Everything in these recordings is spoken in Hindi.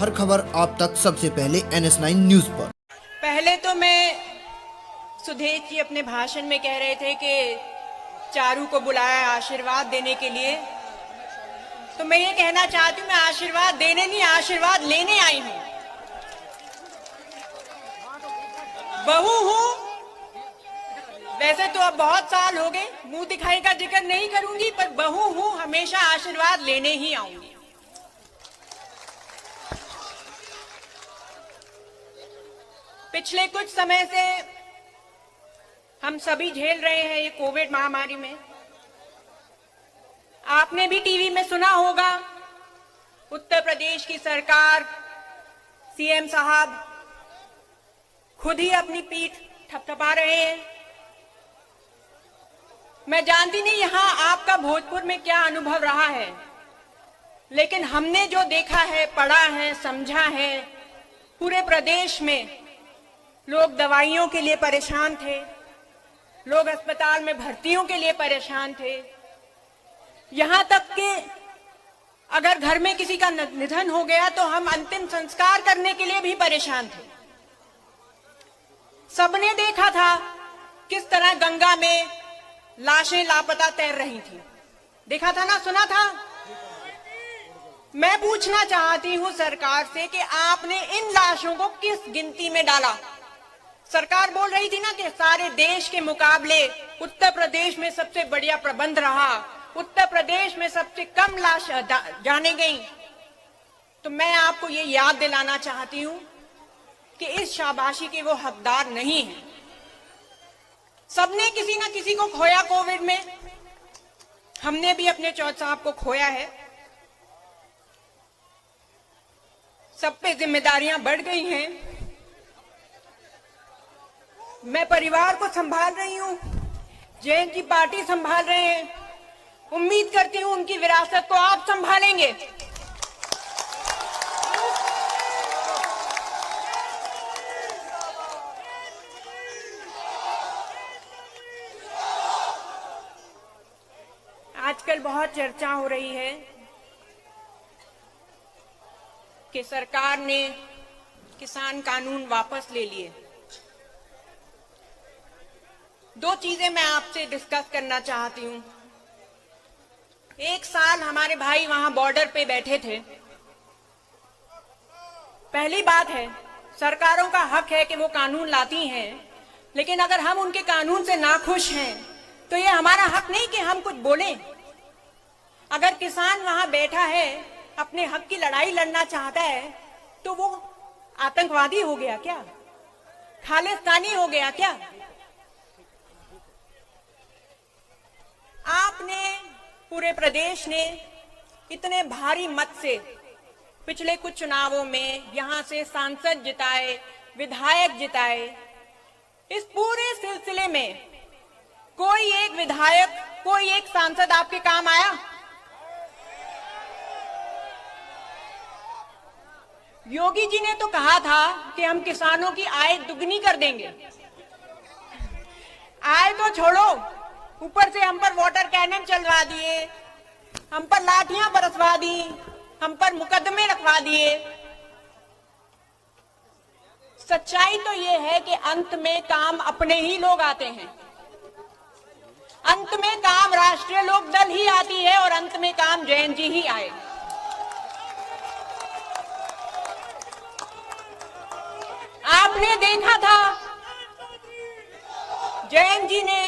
हर खबर आप तक सबसे पहले NS9 न्यूज पर। पहले तो मैं सुधेश जी अपने भाषण में कह रहे थे कि चारू को बुलाया आशीर्वाद देने के लिए, तो मैं ये कहना चाहती हूँ मैं आशीर्वाद देने नहीं आशीर्वाद लेने आई हूँ। बहू हूँ, वैसे तो अब बहुत साल हो गए, मुंह दिखाई का जिक्र नहीं करूंगी, पर बहू हूँ, हमेशा आशीर्वाद लेने ही आऊंगी। पिछले कुछ समय से हम सभी झेल रहे हैं ये कोविड महामारी में। आपने भी टीवी में सुना होगा, उत्तर प्रदेश की सरकार, सीएम साहब खुद ही अपनी पीठ थपथपा रहे हैं। मैं जानती नहीं यहां आपका भोजपुर में क्या अनुभव रहा है, लेकिन हमने जो देखा है, पढ़ा है, समझा है, पूरे प्रदेश में लोग दवाइयों के लिए परेशान थे, लोग अस्पताल में भर्तियों के लिए परेशान थे, यहां तक कि अगर घर में किसी का निधन हो गया तो हम अंतिम संस्कार करने के लिए भी परेशान थे। सबने देखा था किस तरह गंगा में लाशें लापता तैर रही थी, देखा था ना, सुना था। मैं पूछना चाहती हूं सरकार से कि आपने इन लाशों को किस गिनती में डाला। सरकार बोल रही थी ना कि सारे देश के मुकाबले उत्तर प्रदेश में सबसे बढ़िया प्रबंध रहा, उत्तर प्रदेश में सबसे कम लाश जाने गई। तो मैं आपको ये याद दिलाना चाहती हूं कि इस शाबाशी के वो हकदार नहीं है। सबने किसी ना किसी को खोया कोविड में, हमने भी अपने चौथ साहब को खोया है। सब पे जिम्मेदारियां बढ़ गई हैं। मैं परिवार को संभाल रही हूं, जयंत जी पार्टी संभाल रहे हैं। उम्मीद करती हूं उनकी विरासत को आप संभालेंगे। आजकल बहुत चर्चा हो रही है कि सरकार ने किसान कानून वापस ले लिए। दो चीजें मैं आपसे डिस्कस करना चाहती हूं। एक साल हमारे भाई वहां बॉर्डर पे बैठे थे। पहली बात है, सरकारों का हक है कि वो कानून लाती हैं, लेकिन अगर हम उनके कानून से नाखुश हैं तो ये हमारा हक नहीं कि हम कुछ बोलें। अगर किसान वहां बैठा है, अपने हक की लड़ाई लड़ना चाहता है, तो वो आतंकवादी हो गया क्या? खालिस्तानी हो गया क्या? आपने, पूरे प्रदेश ने इतने भारी मत से पिछले कुछ चुनावों में यहां से सांसद जिताए, विधायक जिताए। इस पूरे सिलसिले में कोई एक विधायक, कोई एक सांसद आपके काम आया? योगी जी ने तो कहा था कि हम किसानों की आय दुगनी कर देंगे। आय तो छोड़ो, ऊपर से हम पर वाटर कैनन चलवा दिए, हम पर लाठियां बरसवा दी, हम पर मुकदमे रखवा दिए। सच्चाई तो ये है कि अंत में काम अपने ही लोग आते हैं, अंत में काम राष्ट्रीय लोक दल ही आती है और अंत में काम जयंत जी ही आए। आपने देखा था जयंत जी ने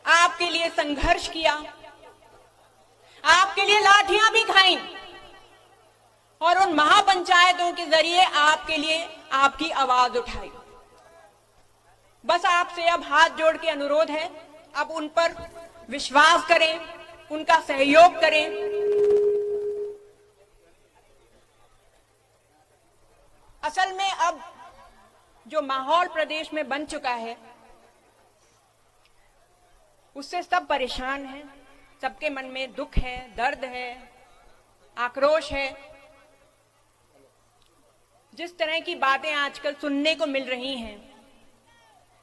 आपके लिए संघर्ष किया, आपके लिए लाठियां भी खाई और उन महापंचायतों के जरिए आपके लिए आपकी आवाज उठाई। बस आपसे अब हाथ जोड़ के अनुरोध है, अब उन पर विश्वास करें, उनका सहयोग करें। असल में अब जो माहौल प्रदेश में बन चुका है, उससे सब परेशान हैं, सबके मन में दुख है, दर्द है, आक्रोश है। जिस तरह की बातें आजकल सुनने को मिल रही हैं,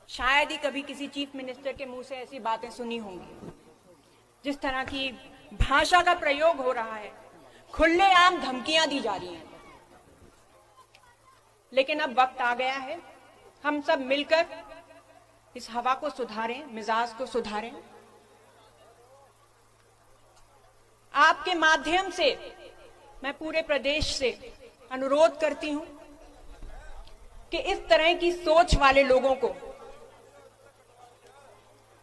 शायद ही कभी किसी चीफ मिनिस्टर के मुंह से ऐसी बातें सुनी होंगी। जिस तरह की भाषा का प्रयोग हो रहा है, खुलेआम धमकियां दी जा रही हैं। लेकिन अब वक्त आ गया है, हम सब मिलकर इस हवा को सुधारें, मिजाज को सुधारें। आपके माध्यम से मैं पूरे प्रदेश से अनुरोध करती हूं कि इस तरह की सोच वाले लोगों को,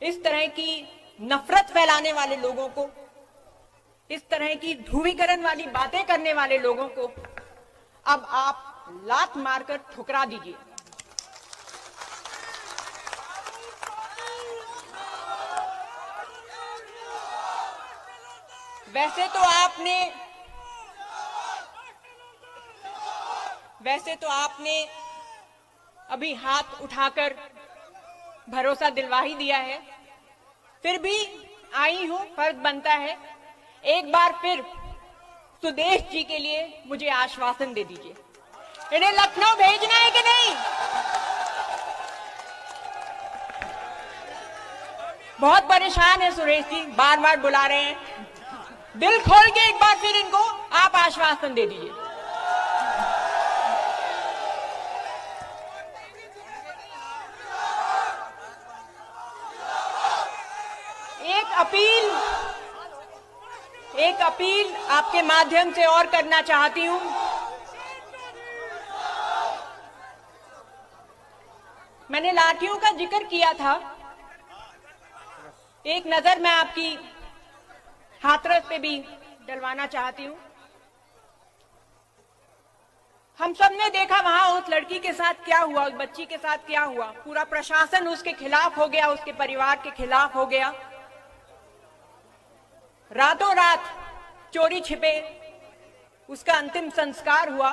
इस तरह की नफरत फैलाने वाले लोगों को, इस तरह की ध्रुवीकरण वाली बातें करने वाले लोगों को अब आप लात मारकर ठुकरा दीजिए। वैसे तो आपने अभी हाथ उठाकर भरोसा दिलवा ही दिया है, फिर भी आई हूं, फर्ज बनता है एक बार फिर सुदेश जी के लिए मुझे आश्वासन दे दीजिए। इन्हें लखनऊ भेजना है कि नहीं? बहुत परेशान है सुरेश जी, बार बार बुला रहे हैं। दिल खोल के एक बार फिर इनको आप आश्वासन दे दीजिए। एक अपील आपके माध्यम से और करना चाहती हूं। मैंने लाठियों का जिक्र किया था, एक नजर मैं आपकी हाथरस पे भी डलवाना चाहती हूं। हम सब ने देखा वहां उस लड़की के साथ क्या हुआ, उस बच्ची के साथ क्या हुआ। पूरा प्रशासन उसके खिलाफ हो गया, उसके परिवार के खिलाफ हो गया। रातों रात चोरी छिपे उसका अंतिम संस्कार हुआ।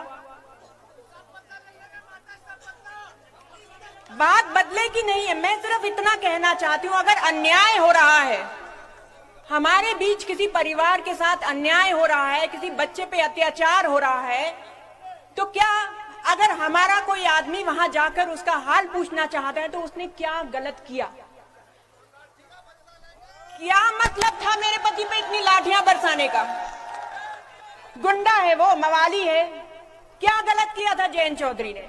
बात बदले की नहीं है, मैं सिर्फ इतना कहना चाहती हूं, अगर अन्याय हो रहा है, हमारे बीच किसी परिवार के साथ अन्याय हो रहा है, किसी बच्चे पे अत्याचार हो रहा है, तो क्या अगर हमारा कोई आदमी वहां जाकर उसका हाल पूछना चाहता है तो उसने क्या गलत किया? क्या मतलब था मेरे पति पे इतनी लाठियां बरसाने का? गुंडा है वो, मवाली है, क्या गलत किया था जयंत चौधरी ने?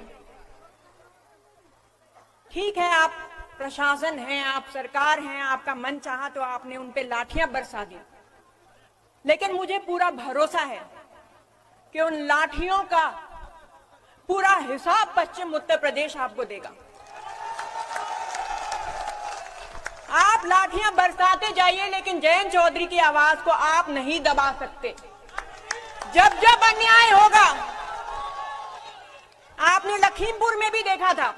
ठीक है, आप प्रशासन हैं, आप सरकार हैं, आपका मन चाहा तो आपने उन पे लाठियां बरसा दी, लेकिन मुझे पूरा भरोसा है कि उन लाठियों का पूरा हिसाब पश्चिम उत्तर प्रदेश आपको देगा। आप लाठियां बरसाते जाइए, लेकिन जयंत चौधरी की आवाज को आप नहीं दबा सकते। जब जब अन्याय होगा, आपने लखीमपुर में भी देखा था,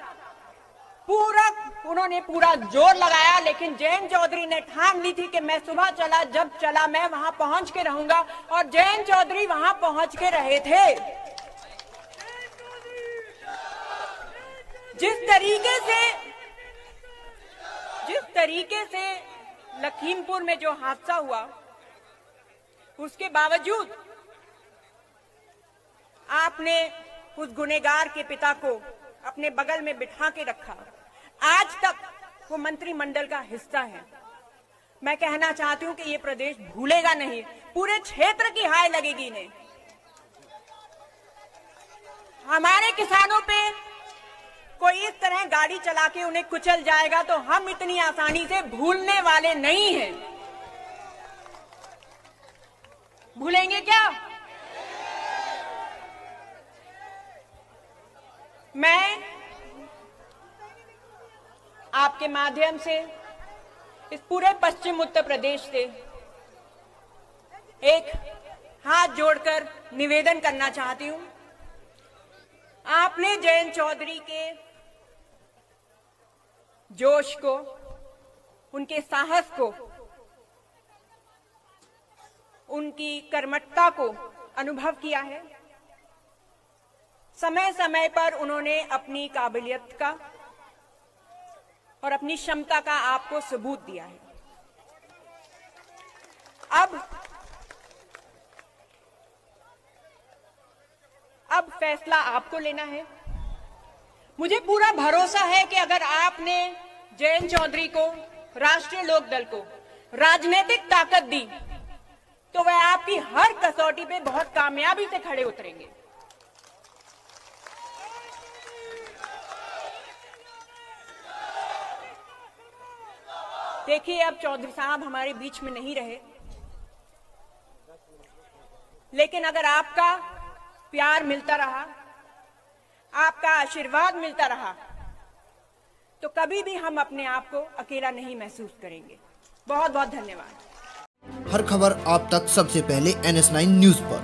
उन्होंने पूरा जोर लगाया, लेकिन जयंत चौधरी ने ठान ली थी कि मैं सुबह चला, जब चला मैं वहां पहुंच के रहूंगा, और जयंत चौधरी वहां पहुंच के रहे थे। जिस तरीके से लखीमपुर में जो हादसा हुआ, उसके बावजूद आपने उस गुनहगार के पिता को अपने बगल में बिठा के रखा। आज तक वो मंत्रिमंडल का हिस्सा है। मैं कहना चाहती हूं कि ये प्रदेश भूलेगा नहीं, पूरे क्षेत्र की हाय लगेगी इन्हें। हमारे किसानों पे कोई इस तरह गाड़ी चला के उन्हें कुचल जाएगा तो हम इतनी आसानी से भूलने वाले नहीं हैं। भूलेंगे क्या? मैं आपके माध्यम से इस पूरे पश्चिम उत्तर प्रदेश से एक हाथ जोड़कर निवेदन करना चाहती हूं। आपने जयंत चौधरी के जोश को, उनके साहस को, उनकी कर्मठता को अनुभव किया है। समय समय पर उन्होंने अपनी काबिलियत का और अपनी क्षमता का आपको सबूत दिया है। अब फैसला आपको लेना है। मुझे पूरा भरोसा है कि अगर आपने जयंत चौधरी को, राष्ट्रीय लोकदल को राजनीतिक ताकत दी तो वह आपकी हर कसौटी पे बहुत कामयाबी से खड़े उतरेंगे। देखिए, अब चौधरी साहब हमारे बीच में नहीं रहे, लेकिन अगर आपका प्यार मिलता रहा, आपका आशीर्वाद मिलता रहा, तो कभी भी हम अपने आप को अकेला नहीं महसूस करेंगे। बहुत बहुत धन्यवाद। हर खबर आप तक सबसे पहले NS9 न्यूज पर।